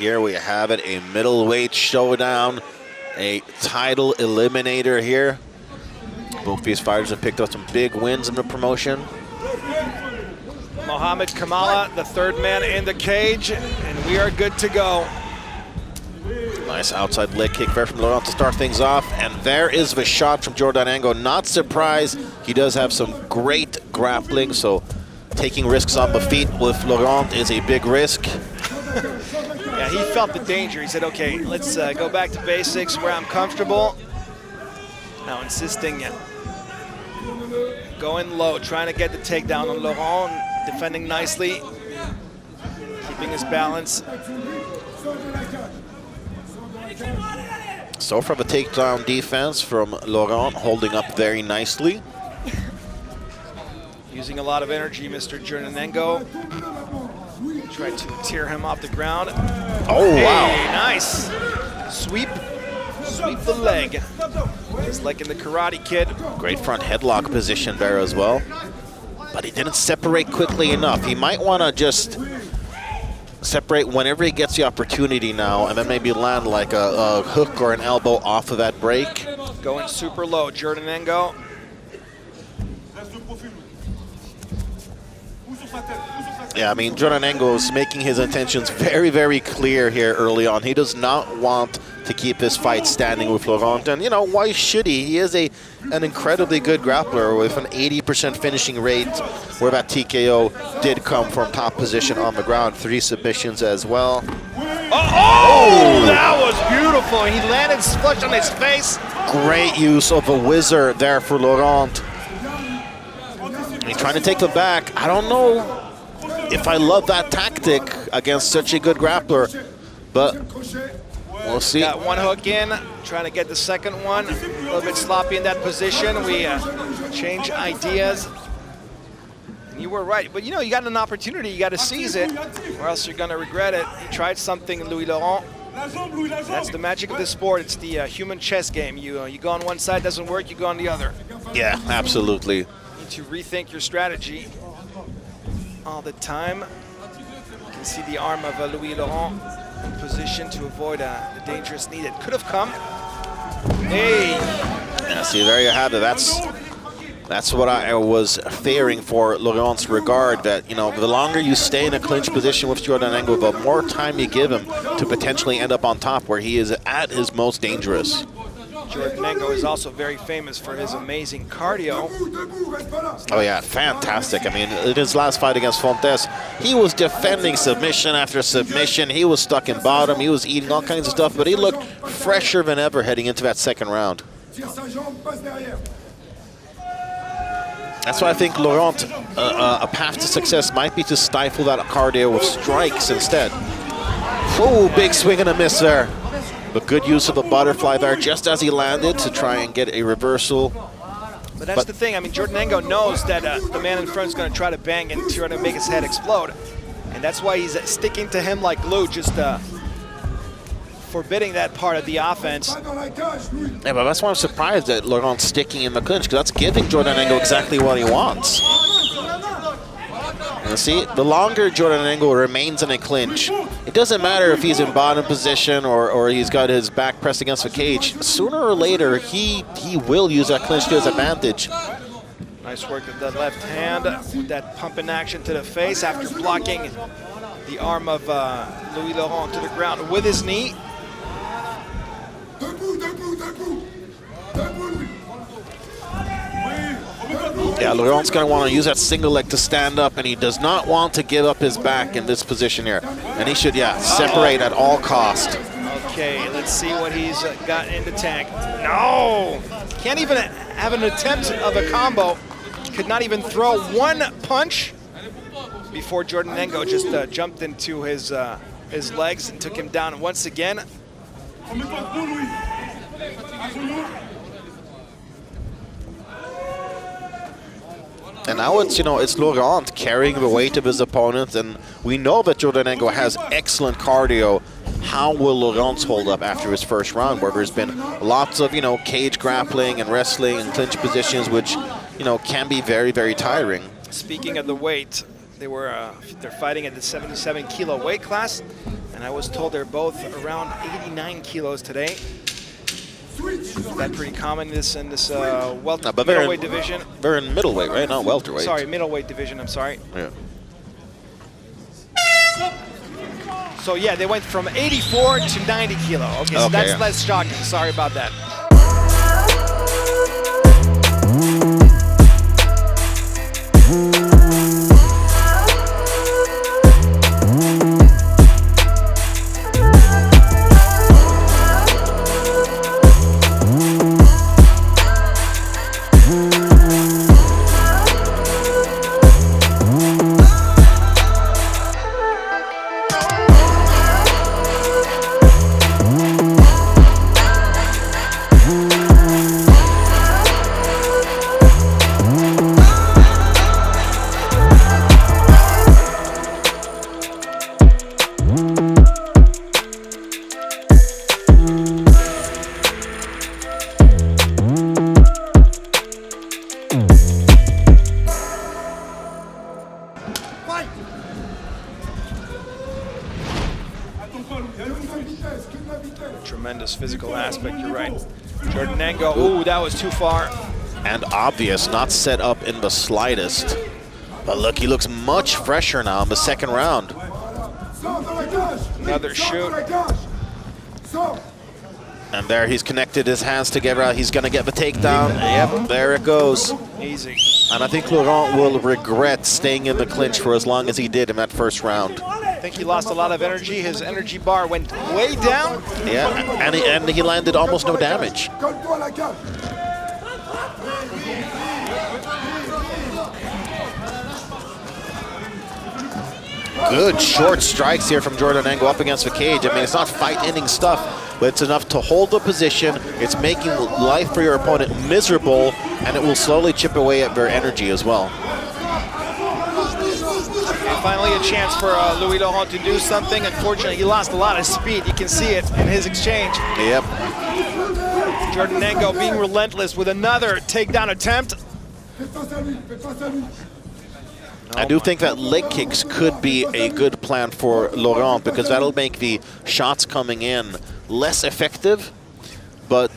here we have it, a middleweight showdown, a title eliminator here. Both these fighters have picked up some big wins in the promotion. Mohamed Kamala, the third man in the cage, and we are good to go. Nice outside leg kick there from Laurent to start things off, and there is the shot from Giordanengo. Not surprised, he does have some great grappling, so taking risks on the feet with Laurent is a big risk. Yeah, he felt the danger. He said, okay, let's go back to basics where I'm comfortable. Now insisting, going low, trying to get the takedown on Laurent, defending nicely, keeping his balance. So from the takedown defense from Laurent, holding up very nicely. Using a lot of energy, Mr. Giordanengo. Tried to tear him off the ground. Oh, hey, wow. Nice. Sweep the leg. Just like in the Karate Kid. Great front headlock position there as well. But he didn't separate quickly enough. He might want to just separate whenever he gets the opportunity now, and then maybe land like a hook or an elbow off of that break. Going super low, Giordanengo. Yeah, I mean, Giordanengo is making his intentions very, very clear here early on. He does not want to keep this fight standing with Laurent, and you know, why should he? He is an incredibly good grappler with an 80% finishing rate, where that TKO did come from top position on the ground. 3 submissions as well. Oh, that was beautiful. He landed flush on his face. Great use of a whizzer there for Laurent. He's trying to take the back. I don't know if I love that tactic against such a good grappler, but we'll see. Got one hook in, trying to get the second one. A little bit sloppy in that position. We change ideas. And you were right, but you know, you got an opportunity, you got to seize it, or else you're going to regret it. He tried something, Louis Laurent. That's the magic of this sport. It's the human chess game. You go on one side, doesn't work, you go on the other. Yeah, absolutely. You need to rethink your strategy all the time. You can see the arm of Louis Laurent in position to avoid the dangerous knee that could have come. Hey! Yeah, see, there you have it. That's what I was fearing for Laurent's regard, that, you know, the longer you stay in a clinch position with Giordanengo, the more time you give him to potentially end up on top where he is at his most dangerous. Giordanengo is also very famous for his amazing cardio. Oh yeah, fantastic. I mean, in his last fight against Fontes, he was defending submission after submission. He was stuck in bottom. He was eating all kinds of stuff, but he looked fresher than ever heading into that second round. That's why I think Laurent, a path to success might be to stifle that cardio with strikes instead. Oh, big swing and a miss there. But good use of the butterfly there just as he landed to try and get a reversal. But that's the thing. I mean, Giordanengo knows that the man in front is going to try to bang and try to make his head explode. And that's why he's sticking to him like glue, just forbidding that part of the offense. Yeah, but that's why I'm surprised that Laurent's sticking in the clinch, because that's giving Giordanengo exactly what he wants. And see, the longer Giordanengo remains in a clinch, it doesn't matter if he's in bottom position or he's got his back pressed against the cage. Sooner or later, he will use that clinch to his advantage. Nice work with that left hand, with that pumping action to the face after blocking the arm of Louis Laurent to the ground with his knee. Yeah, Laurent's going to want to use that single leg to stand up, and he does not want to give up his back in this position here. And he should, yeah, separate at all cost. Okay, let's see what he's got in the tank. No! Can't even have an attempt of a combo. Could not even throw one punch before Giordanengo just jumped into his legs and took him down once again. And now it's, you know, it's Laurent carrying the weight of his opponent, and we know that Giordanengo has excellent cardio. How will Laurent hold up after his first round, where there's been lots of, you know, cage grappling and wrestling and clinch positions, which, you know, can be very, very tiring. Speaking of the weight, they're fighting at the 77 kilo weight class. And I was told they're both around 89 kilos today. That's pretty common in this middleweight division. They're in middleweight, right? Not welterweight. Sorry, middleweight division, I'm sorry. Yeah. So yeah, they went from 84 to 90 kilo. Okay, so that's less shocking. Sorry about that. Tremendous physical aspect, you're right. Giordanengo, ooh, that was too far. And obvious, not set up in the slightest. But look, he looks much fresher now in the second round. Another shoot. And there he's connected his hands together. He's going to get the takedown. Yep, there it goes. Easy. And I think Laurent will regret staying in the clinch for as long as he did in that first round. I think he lost a lot of energy. His energy bar went way down. Yeah, and he landed almost no damage. Good short strikes here from Giordanengo up against the cage. I mean, it's not fight-ending stuff, but it's enough to hold the position. It's making life for your opponent miserable, and it will slowly chip away at their energy as well. And finally a chance for Louis Laurent to do something. Unfortunately, he lost a lot of speed. You can see it in his exchange. Yep. Giordanengo being relentless with another takedown attempt. I do think that leg kicks could be a good plan for Laurent, because that'll make the shots coming in less effective. But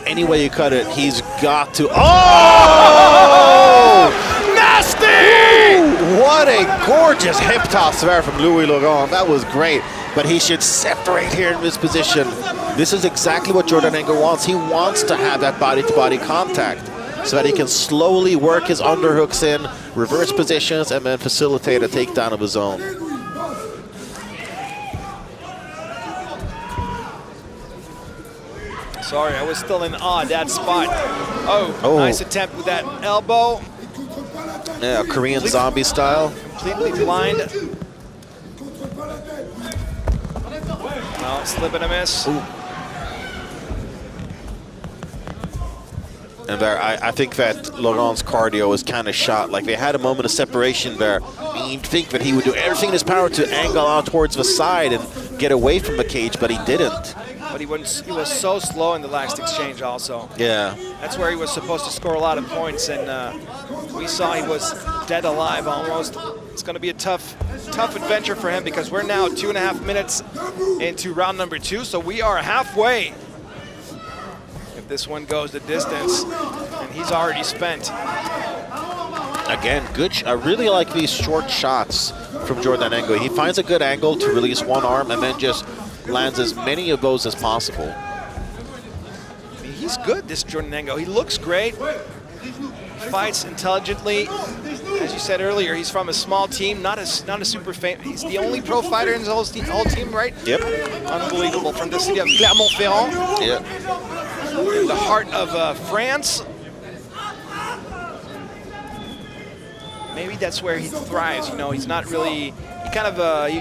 any way you cut it, he's got to. Oh! Nasty! What a gorgeous hip toss there from Louis Laurent. That was great. But he should separate here in this position. This is exactly what Giordanengo wants. He wants to have that body-to-body contact, so that he can slowly work his underhooks in, reverse positions, and then facilitate a takedown of his own. Sorry, I was still in awe at that spot. Oh, nice attempt with that elbow. Yeah, Korean zombie style. Completely blind. No, slip and a miss. Ooh. And there, I think that Laurent's cardio was kind of shot. Like, they had a moment of separation there. You'd think that he would do everything in his power to angle out towards the side and get away from the cage, but he didn't. But he was so slow in the last exchange also. Yeah. That's where he was supposed to score a lot of points, and we saw he was dead alive almost. It's going to be a tough adventure for him, because we're now 2.5 minutes into round number 2, so we are halfway. If this one goes the distance, and he's already spent. Again, good. I really like these short shots from Giordanengo. He finds a good angle to release one arm and then just lands as many of those as possible. I mean, he's good, this Giordanengo. He looks great. Fights intelligently. As you said earlier, he's from a small team, not a super famous. He's the only pro fighter in his whole team, right? Yep. Unbelievable. From the city of Clermont-Ferrand. Yep. In the heart of France. Maybe that's where he thrives. You know, he's not really. He kind of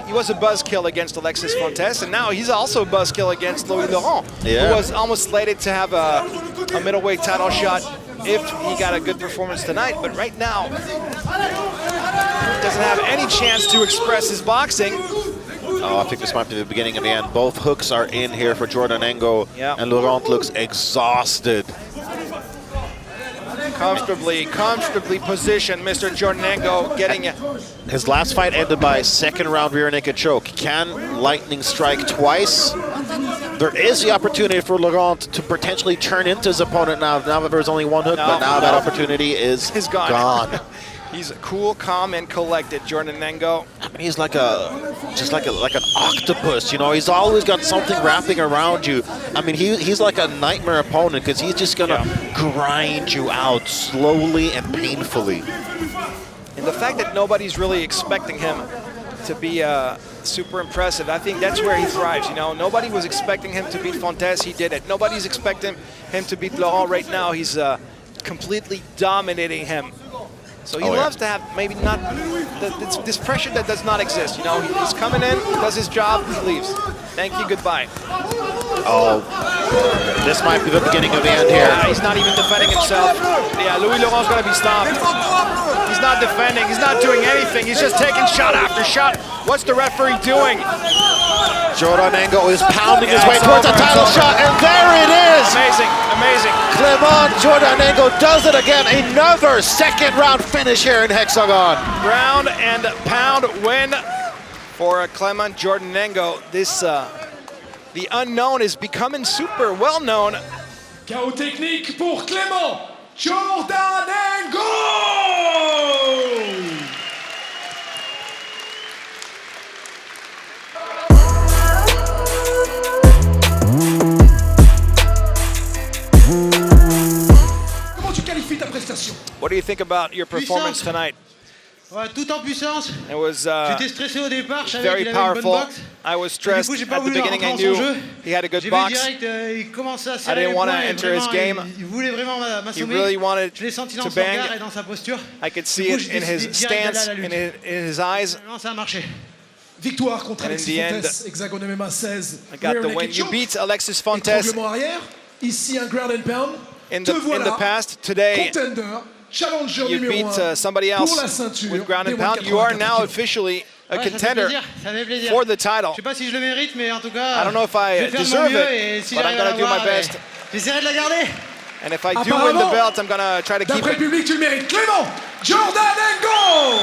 he was a buzzkill against Alexis Fontes, and now he's also a buzzkill against Louis Laurent, who was almost slated to have a middleweight title shot if he got a good performance tonight. But right now, doesn't have any chance to express his boxing. Oh, I think this might be the beginning of the end. Both hooks are in here for Giordanengo, and Laurent looks exhausted. Comfortably positioned, Mr. Giordanengo getting it. His last fight ended by second round rear naked choke. Can lightning strike twice? There is the opportunity for Laurent to potentially turn into his opponent now. Now that there's only one hook, but now that opportunity is gone. He's cool, calm, and collected, Giordanengo. I mean, he's like like an octopus, you know. He's always got something wrapping around you. I mean, he's like a nightmare opponent because he's just gonna grind you out slowly and painfully. And the fact that nobody's really expecting him to be super impressive, I think that's where he thrives. You know, nobody was expecting him to beat Fontes. He did it. Nobody's expecting him to beat Laurent right now. He's completely dominating him. So he loves to have maybe not this pressure that does not exist. You know, he's coming in, does his job, he leaves. Thank you, goodbye. Oh, this might be the beginning of the end here. Yeah, he's not even defending himself. Yeah, Louis Laurent's going to be stopped. He's not defending. He's not doing anything. He's just taking shot after shot. What's the referee doing? Giordanengo is pounding his way towards a title shot, and there it is! Amazing, amazing. Clement Giordanengo does it again. Another second round finish here in Hexagon. Ground and pound win for Clement Giordanengo. This, the unknown is becoming super well known. KO technique pour Clement Giordanengo! What do you think about your performance tonight? Ouais, tout en puissance. It was J'étais stressé au départ, je savais very qu'il avait une bonne powerful. boxe. I was stressed Du coup, j'ai at pas the voulu beginning. I rentrer dans son knew jeu. he had a good J'ai vu box. direct, il commençait à I serrer didn't les want to poings et enter his vraiment, game. Il voulait vraiment He m'assommer. really wanted Je l'ai senti dans to son regard bang. et dans sa posture. I could see Du coup, it j'ai in décidé his direct stance, d'aller à la lutte. in his eyes. Vraiment, ça a marché. Victoire contre And in Alexis the end, Fontes, HEXAGONE MMA 16. I got rear the naked win. You choke. beat Alexis Fontes Étranglement arrière. Ici un ground and pound. in Te the voilà, past. Today, contender, challenger you numéro beat 1 somebody pour else la ceinture with ground and des pound. You are 184 now kilos. officially a Ouais, contender ça fait plaisir. for the title. Je sais pas si je le mérite, mais en tout cas, I don't know if I je vais faire de mon deserve mieux it, et si but I'm j'arrive à gonna do my l'avoir, best. j'essaierai de la garder. And if I do win the belt, I'm gonna try to keep D'après it. le public, tu le mérites. Clement Giordanengo!